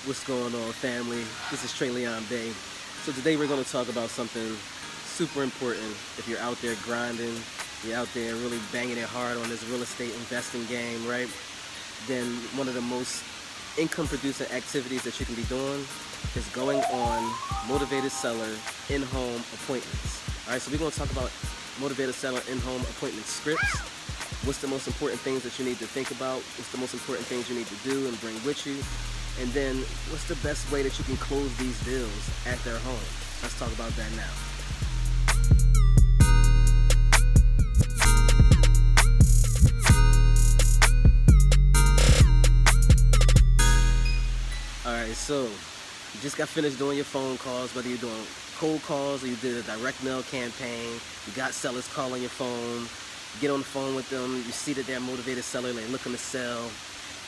What's going on, family? This is Tre'Leon Bay. So today we're going to talk about something super important. If you're out there grinding, you're out there really banging it hard on this real estate investing game, right? Then one of the most income producing activities that you can be doing is going on motivated seller in-home appointments. All right, so we're going to talk about motivated seller in-home appointment scripts. What's the most important things that you need to think about? What's the most important things you need to do and bring with you? And then what's the best way that you can close these deals at their home? Let's talk about that now. Alright, so you just got finished doing your phone calls, whether you're doing cold calls or you did a direct mail campaign. You got sellers calling your phone. You get on the phone with them, you see that they're a motivated seller, they're looking to sell,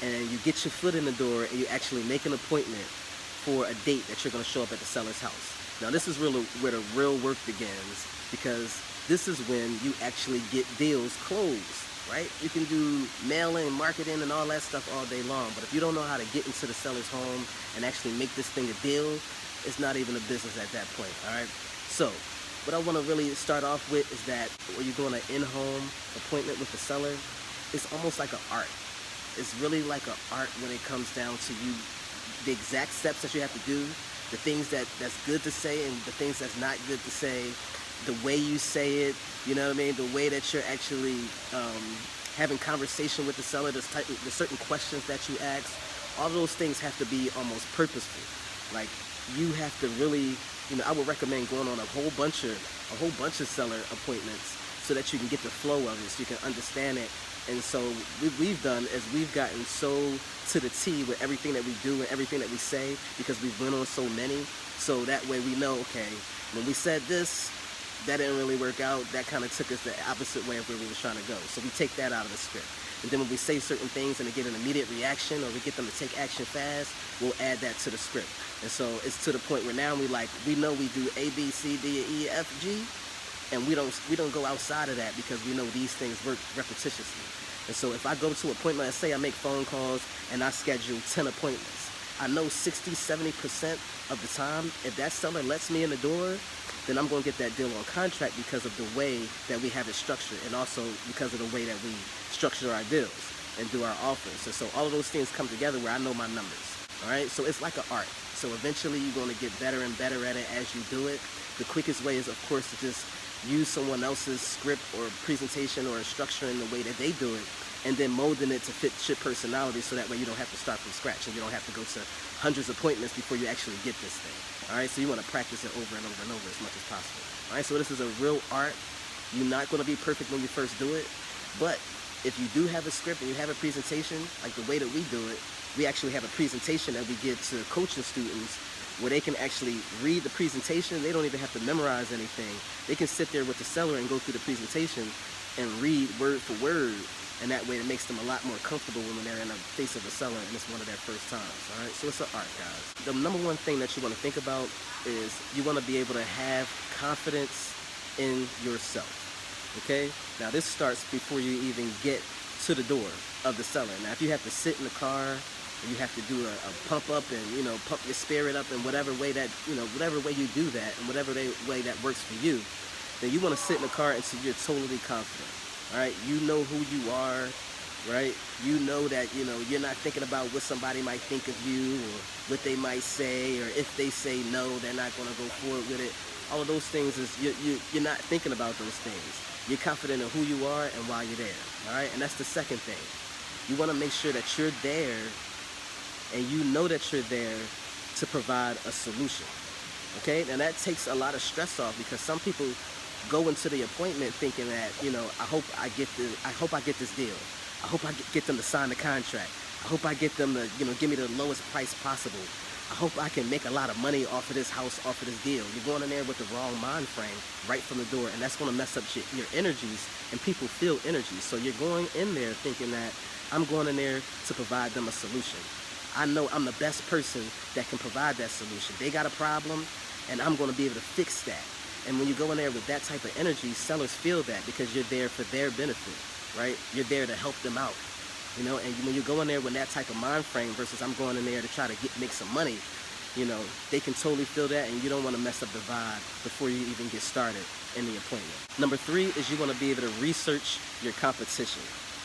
and you get your foot in the door and you actually make an appointment for a date that you're going to show up at the seller's house. Now this is really where the real work begins, because this is when you actually get deals closed, right? You can do mailing, marketing, and all that stuff all day long, but if you don't know how to get into the seller's home and actually make this thing a deal, it's not even a business at that point, all right? So what I want to really start off with is that when you're doing an in-home appointment with the seller, it's almost like an art. It's really like an art when it comes down to you, the exact steps that you have to do, the things that's good to say and the things that's not good to say, the way you say it, you know what I mean, the way that you're actually having conversation with the seller, the certain questions that you ask, all those things have to be almost purposeful. Like, you have to really, I would recommend going on a whole bunch of seller appointments so that you can get the flow of it, so you can understand it. And so what we've done is we've gotten so to the T with everything that we do and everything that we say, because we've went on so many, so that way we know, okay, when we said this, that didn't really work out, that kind of took us the opposite way of where we were trying to go. So we take that out of the script. And then when we say certain things and they get an immediate reaction, or we get them to take action fast, we'll add that to the script. And so it's to the point where now we know we do A, B, C, D, E, F, G, and we don't go outside of that, because we know these things work repetitiously. And so if I go to an appointment, let's say I make phone calls and I schedule 10 appointments, I know 60-70% of the time, if that seller lets me in the door, then I'm going to get that deal on contract because of the way that we have it structured, and also because of the way that we structure our deals and do our offers. And so all of those things come together where I know my numbers. All right, so it's like an art. So eventually you're going to get better and better at it as you do it. The quickest way is, of course, to just use someone else's script or presentation or structure in the way that they do it, and then molding it to fit your personality, so that way you don't have to start from scratch and you don't have to go to hundreds of appointments before you actually get this thing. All right, so you want to practice it over and over and over as much as possible. All right, so this is a real art. You're not going to be perfect when you first do it, but if you do have a script and you have a presentation, like the way that we do it, we actually have a presentation that we give to coaching students where they can actually read the presentation. They don't even have to memorize anything. They can sit there with the seller and go through the presentation and read word for word. And that way it makes them a lot more comfortable when they're in the face of a seller and it's one of their first times. All right, so it's an art, guys. The number one thing that you want to think about is you want to be able to have confidence in yourself. Okay, now this starts before you even get to the door of the seller. Now if you have to sit in the car, you have to do a pump up and pump your spirit up in whatever way that whatever way you do that, and whatever way that works for you, then you want to sit in the car until you're totally confident. All right, you know who you are, right? You know that you're not thinking about what somebody might think of you, or what they might say, or if they say no, they're not going to go forward with it. All of those things is you're not thinking about those things. You're confident in who you are and why you're there. All right, and that's the second thing. You want to make sure that you're there, and you know that you're there to provide a solution. Okay, and that takes a lot of stress off, because some people go into the appointment thinking that I hope I get this deal. I hope I get them to sign the contract. I hope I get them to give me the lowest price possible. I hope I can make a lot of money off of this house, off of this deal. You're going in there with the wrong mind frame right from the door, and that's going to mess up your energies, and people feel energy. So you're going in there thinking that I'm going in there to provide them a solution. I know I'm the best person that can provide that solution. They got a problem, and I'm going to be able to fix that. And when you go in there with that type of energy, sellers feel that, because you're there for their benefit, right? You're there to help them out. You know, and when you go in there with that type of mind frame versus I'm going in there to try to make some money, you know, they can totally feel that, and you don't want to mess up the vibe before you even get started in the appointment. Number 3 is you want to be able to research your competition.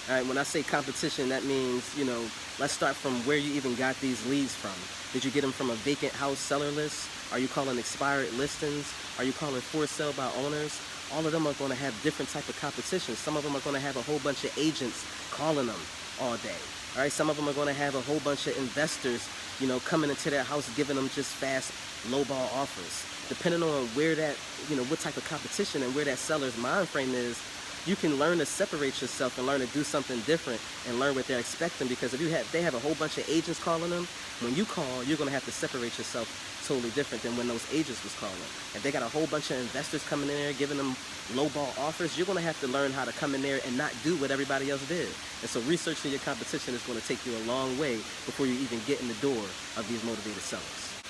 All right, when I say competition, that means, you know, let's start from where you even got these leads from. Did you get them from a vacant house seller list? Are you calling expired listings? Are you calling for sale by owners? All of them are going to have different type of competition. Some of them are going to have a whole bunch of agents calling them all day. All right, some of them are going to have a whole bunch of investors, you know, coming into their house, giving them just fast lowball offers. Depending on where that, you know, what type of competition and where that seller's mind frame is, you can learn to separate yourself and learn to do something different and learn what they're expecting. Because if they have a whole bunch of agents calling them, when you call, you're going to have to separate yourself totally different than when those agents was calling. If they got a whole bunch of investors coming in there giving them lowball offers, you're going to have to learn how to come in there and not do what everybody else did. And so researching your competition is going to take you a long way before you even get in the door of these motivated sellers.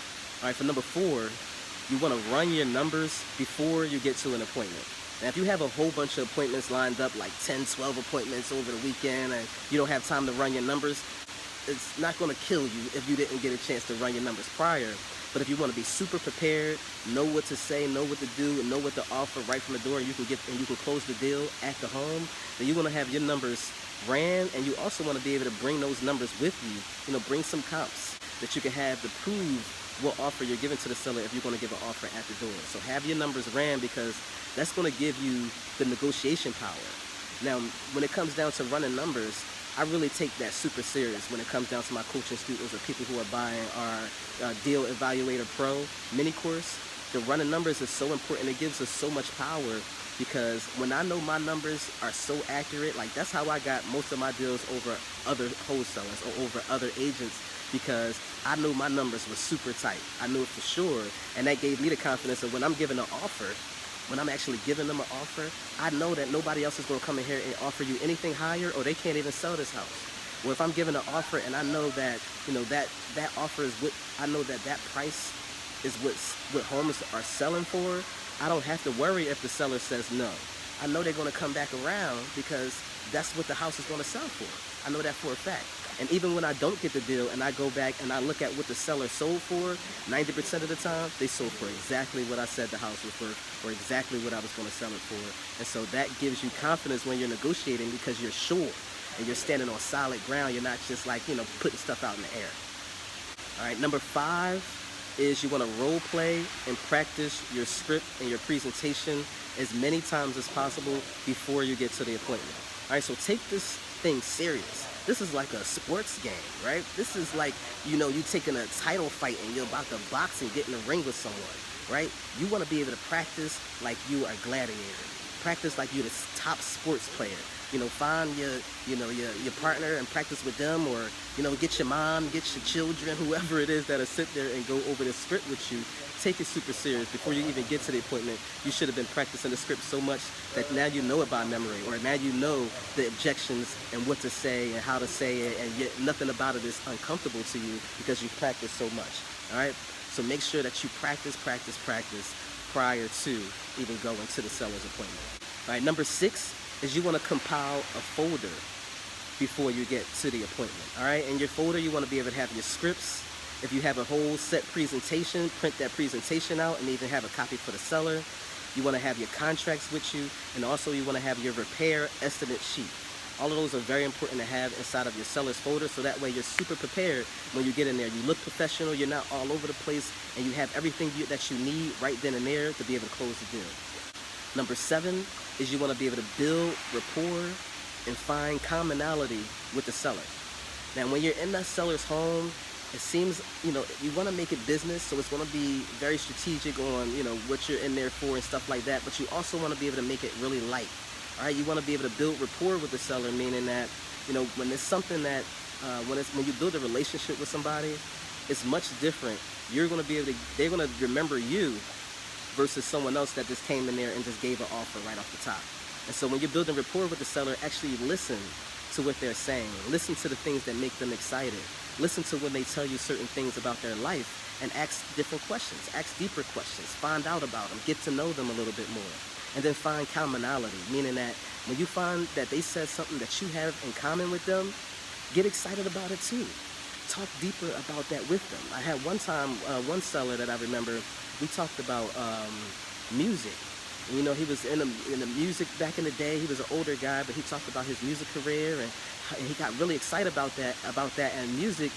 All right, for number 4, you want to run your numbers before you get to an appointment. Now, if you have a whole bunch of appointments lined up, like 10, 12 appointments over the weekend, and you don't have time to run your numbers, it's not going to kill you if you didn't get a chance to run your numbers prior. But if you want to be super prepared, know what to say, know what to do, and know what to offer right from the door, and you can close the deal at the home, then you want to have your numbers ran, and you also want to be able to bring those numbers with you. You know, bring some comps that you can have to prove what offer you're giving to the seller if you're going to give an offer at the door. So have your numbers ran, because that's going to give you the negotiation power. Now, when it comes down to running numbers, I really take that super serious when it comes down to my coaching students or people who are buying our Deal Evaluator Pro mini course. The running numbers is so important. It gives us so much power, because when I know my numbers are so accurate, like that's how I got most of my deals over other wholesalers or over other agents, because I knew my numbers were super tight. I knew it for sure, and that gave me the confidence that when I'm giving an offer, when I'm actually giving them an offer, I know that nobody else is going to come in here and offer you anything higher, or they can't even sell this house. Or if I'm giving an offer and I know that, you know, that offer is what, I know that price is what homes are selling for, I don't have to worry if the seller says no. I know they're going to come back around, because that's what the house is going to sell for. I know that for a fact. And even when I don't get the deal and I go back and I look at what the seller sold for, 90% of the time, they sold for exactly what I said the house was worth, or exactly what I was going to sell it for. And so that gives you confidence when you're negotiating, because you're sure and you're standing on solid ground. You're not just like, you know, putting stuff out in the air. All right, number 5 is you want to role play and practice your script and your presentation as many times as possible before you get to the appointment. All right, so take this thing serious. This is like a sports game, right? This is like, you know, you taking a title fight and you're about to box and get in the ring with someone, right? You want to be able to practice like you are a gladiator. Practice like you're the top sports player. You know, find your partner and practice with them, or, you know, get your mom, get your children, whoever it is that'll sit there and go over the script with you. Take it super serious. Before you even get to the appointment, you should have been practicing the script so much that now you know it by memory, or now you know the objections and what to say and how to say it, and yet nothing about it is uncomfortable to you because you practice so much. All right? So make sure that you practice prior to even going to the seller's appointment. All right, number 6 is you want to compile a folder before you get to the appointment. All right, in your folder, you want to be able to have your scripts. If you have a whole set presentation, print that presentation out and even have a copy for the seller. You want to have your contracts with you, and also you want to have your repair estimate sheet. All of those are very important to have inside of your seller's folder, so that way you're super prepared when you get in there. You look professional, you're not all over the place, and you have everything that you need right then and there to be able to close the deal. Number 7 is you want to be able to build rapport and find commonality with the seller. Now, when you're in that seller's home, it seems, you know, you want to make it business, so it's going to be very strategic on, you know, what you're in there for and stuff like that, but you also want to be able to make it really light. All right, you want to be able to build rapport with the seller, meaning that, you know, when it's something that, when you build a relationship with somebody, it's much different. You're going to be able to, they're going to remember you versus someone else that just came in there and just gave an offer right off the top. And so when you're building rapport with the seller, actually listen to what they're saying. Listen to the things that make them excited. Listen to when they tell you certain things about their life, and ask different questions. Ask deeper questions. Find out about them. Get to know them a little bit more. And then find commonality, meaning that when you find that they said something that you have in common with them, Get excited about it too. Talk deeper about that with them. I had one time, one seller that I remember, we talked about music. You know, he was in the music back in the day. He was an older guy, but he talked about his music career, and he got really excited about that. And music,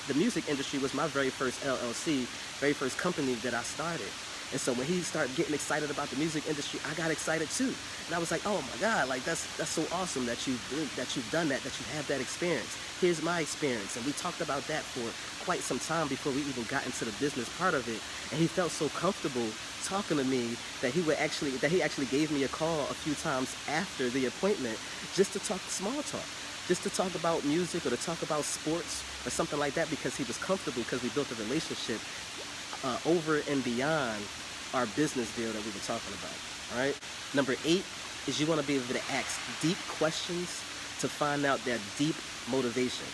the music industry was my very first LLC, very first company that I started. And so when he started getting excited about the music industry, I got excited too. And I was like, oh my God, like that's so awesome that you've done that, that you have that experience. Here's my experience. And we talked about that for quite some time before we even got into the business part of it. And he felt so comfortable talking to me that he actually gave me a call a few times after the appointment just to talk small talk, just to talk about music or to talk about sports or something like that, because he was comfortable, because we built a relationship over and beyond our business deal that we were talking about. All right. Number 8 is you want to be able to ask deep questions to find out their deep motivation.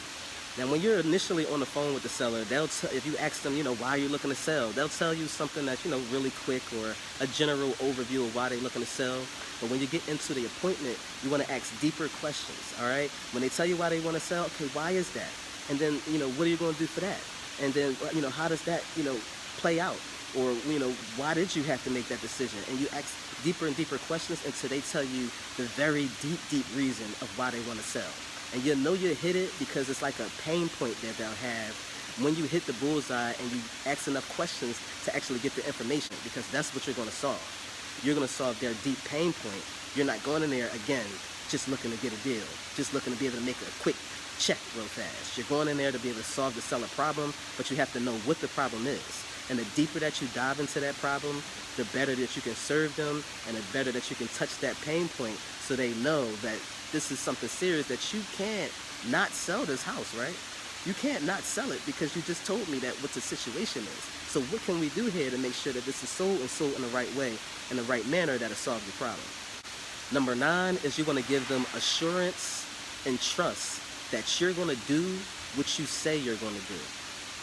Now, when you're initially on the phone with the seller, if you ask them, you know, why are you looking to sell, they'll tell you something that's, you know, really quick, or a general overview of why they're looking to sell. But when you get into the appointment, you want to ask deeper questions. All right. When they tell you why they want to sell, okay, why is that? And then, you know, what are you going to do for that? And then, you know, how does that, you know, play out? Or, you know, why did you have to make that decision? And you ask deeper and deeper questions until they tell you the very deep reason of why they want to sell. And you'll know you hit it because it's like a pain point that they'll have when you hit the bullseye and you ask enough questions to actually get the information, because that's what you're going to solve. You're going to solve their deep pain point. You're not going in there, again, just looking to get a deal, just looking to be able to make a quick check real fast. You're going in there to be able to solve the seller problem, but you have to know what the problem is. And the deeper that you dive into that problem, the better that you can serve them, and the better that you can touch that pain point, so they know that this is something serious, that you can't not sell this house, right? You can't not sell it because you just told me that what the situation is. So what can we do here to make sure that this is sold and sold in the right way, in the right manner, that'll solve your problem? Number 9 is you want to give them assurance and trust that you're going to do what you say you're going to do.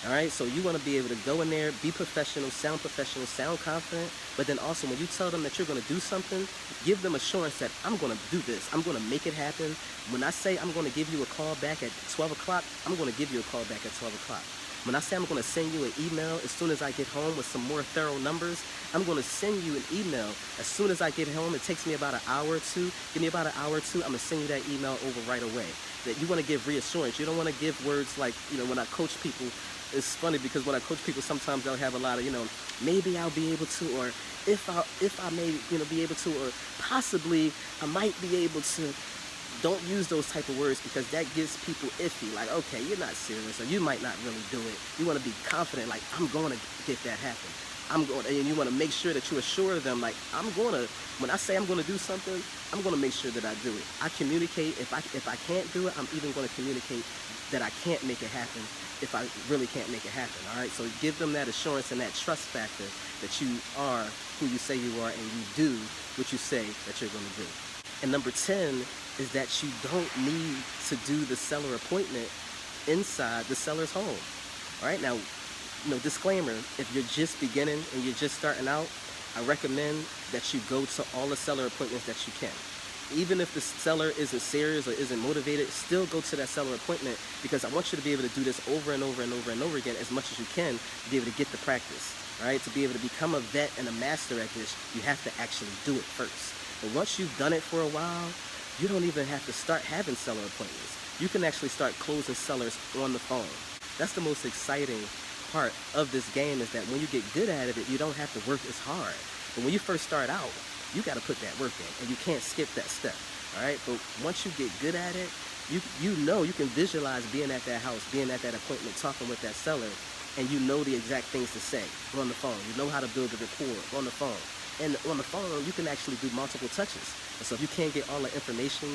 All right, so you want to be able to go in there, be professional, sound confident, but then also when you tell them that you're going to do something, give them assurance that I'm going to do this. I'm going to make it happen. When I say I'm going to give you a call back at 12 o'clock, I'm going to give you a call back at 12 o'clock. When I say I'm going to send you an email as soon as I get home with some more thorough numbers, I'm going to send you an email as soon as I get home. It takes me about an hour or two. Give me about an hour or two. I'm going to send you that email over right away. That you want to give reassurance. You don't want to give words like, you know, when I coach people, it's funny because when I coach people, sometimes they'll have a lot of, you know, maybe I'll be able to, or if I may, you know, be able to, or possibly I might be able to. Don't use those type of words, because that gives people iffy. Like, okay, you're not serious, or you might not really do it. You want to be confident, like, I'm going to get that happen. And you want to make sure that you assure them, like, when I say I'm going to do something, I'm going to make sure that I do it. I communicate. If I can't do it, I'm even going to communicate that I can't make it happen if I really can't make it happen. All right. So give them that assurance and that trust factor that you are who you say you are, and you do what you say that you're going to do. And number 10 is that you don't need to do the seller appointment inside the seller's home. All right. Now, you know, disclaimer, if you're just beginning and you're just starting out, I recommend that you go to all the seller appointments that you can. Even if the seller isn't serious or isn't motivated, still go to that seller appointment, because I want you to be able to do this over and over and over and over again as much as you can to be able to get the practice. All right. To be able to become a vet and a master at this, you have to actually do it first. But once you've done it for a while, you don't even have to start having seller appointments. You can actually start closing sellers on the phone. That's the most exciting part of this game, is that when you get good at it, you don't have to work as hard. But when you first start out, you got to put that work in, and you can't skip that step. All right. But once you get good at it, you know, you can visualize being at that house, being at that appointment, talking with that seller, and you know the exact things to say on the phone. You know how to build a rapport on the phone. And on the phone, you can actually do multiple touches. And so if you can't get all the information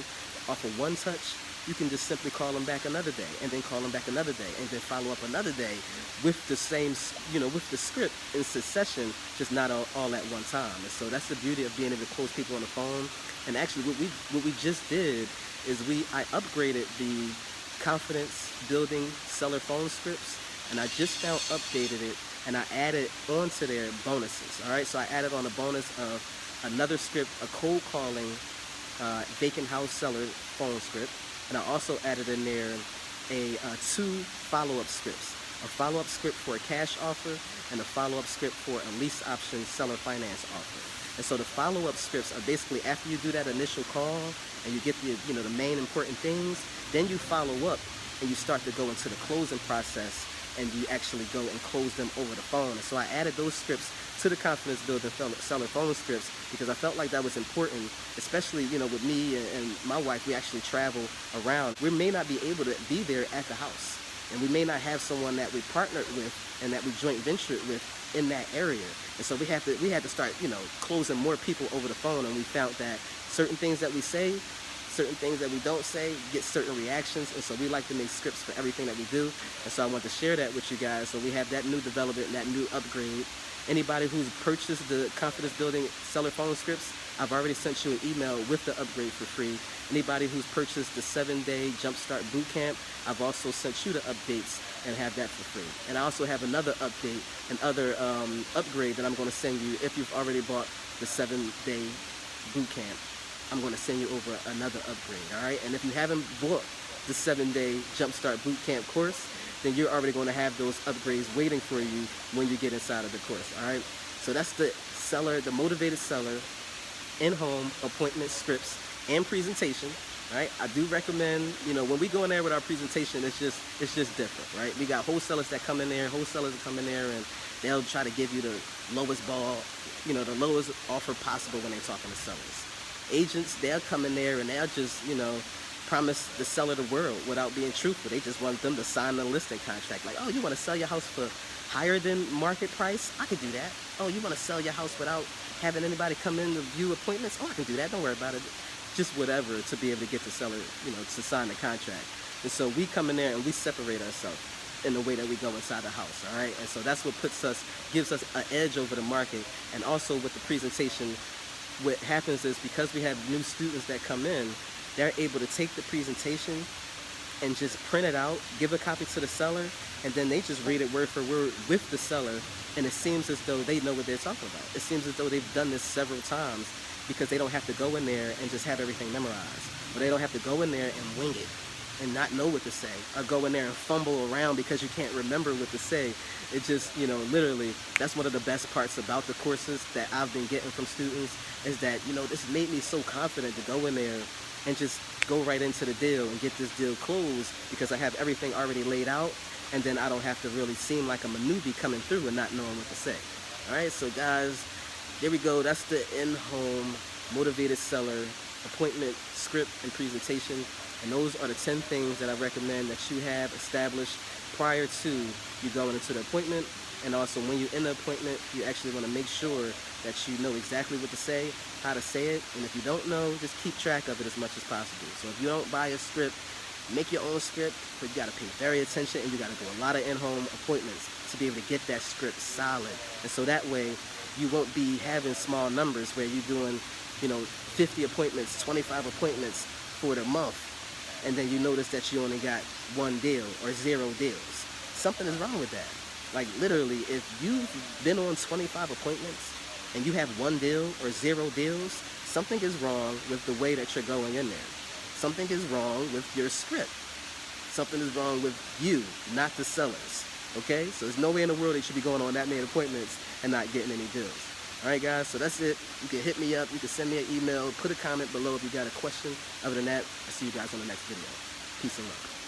off of one touch, you can just simply call them back another day, and then call them back another day, and then follow up another day with the same, you know, with the script in succession, just not all at one time. And so that's the beauty of being able to close people on the phone. And actually what we just did is I upgraded the confidence building seller phone scripts, and I just now updated it, and I added onto their bonuses. All right, so I added on a bonus of another script, a cold calling vacant house seller phone script, and I also added in there two follow-up scripts. A follow-up script for a cash offer and a follow-up script for a lease option seller finance offer. And so the follow-up scripts are basically after you do that initial call and you get the main important things, then you follow up and you start to go into the closing process and you actually go and close them over the phone. And so I added those scripts to the confidence builder seller phone scripts because I felt like that was important, especially with me and my wife. We actually travel around. We may not be able to be there at the house, and we may not have someone that we partnered with and that we joint ventured with in that area. And so we had to start closing more people over the phone, and we found that certain things that we say, certain things that we don't say, get certain reactions. And so we like to make scripts for everything that we do. And so I want to share that with you guys. So we have that new development and that new upgrade. Anybody who's purchased the confidence building seller phone scripts, I've already sent you an email with the upgrade for free. Anybody who's purchased the 7-day Jumpstart Bootcamp, I've also sent you the updates and have that for free. And I also have another update, another upgrade that I'm going to send you if you've already bought the 7-day Bootcamp. I'm going to send you over another upgrade, all right? And if you haven't bought the 7-day Jumpstart Bootcamp course, then you're already going to have those upgrades waiting for you when you get inside of the course, all right? So that's the seller, the motivated seller, in-home appointment scripts and presentation, right? I do recommend, when we go in there with our presentation, it's just different, right? We got wholesalers that come in there, and they'll try to give you the lowest the lowest offer possible when they're talking to sellers. Agents, they'll come in there and they'll just, promise the seller the world without being truthful. They just want them to sign the listing contract. Like, oh, you want to sell your house for higher than market price? I could do that. Oh, you want to sell your house without having anybody come in to view appointments? Oh, I can do that. Don't worry about it. Just whatever to be able to get the seller, to sign the contract. And so we come in there and we separate ourselves in the way that we go inside the house, all right? And so that's what gives us an edge over the market. And also with the presentation, what happens is because we have new students that come in, they're able to take the presentation and just print it out, give a copy to the seller, and then they just read it word for word with the seller, and it seems as though they know what they're talking about. It seems as though they've done this several times because they don't have to go in there and just have everything memorized, or they don't have to go in there and wing it and not know what to say, or go in there and fumble around because you can't remember what to say. It just, literally, that's one of the best parts about the courses that I've been getting from students, is that, this made me so confident to go in there and just go right into the deal and get this deal closed because I have everything already laid out, and then I don't have to really seem like I'm a newbie coming through and not knowing what to say. All right, so guys, there we go. That's the in-home motivated seller appointment script and presentation. And those are the 10 things that I recommend that you have established prior to you going into the appointment. And also when you're in the appointment, you actually want to make sure that you know exactly what to say, how to say it. And if you don't know, just keep track of it as much as possible. So if you don't buy a script, make your own script, but you got to pay very attention, and you got to do a lot of in-home appointments to be able to get that script solid. And so that way you won't be having small numbers where you're doing 50 appointments, 25 appointments for the month, and then you notice that you only got 1 deal or 0 deals. Something is wrong with that. Like literally, if you've been on 25 appointments and you have 1 deal or 0 deals, something is wrong with the way that you're going in there. Something is wrong with your script. Something is wrong with you, not the sellers. Okay? So there's no way in the world that you should be going on that many appointments and not getting any deals. Alright guys, so that's it. You can hit me up, you can send me an email, put a comment below if you got a question. Other than that, I'll see you guys on the next video. Peace and love.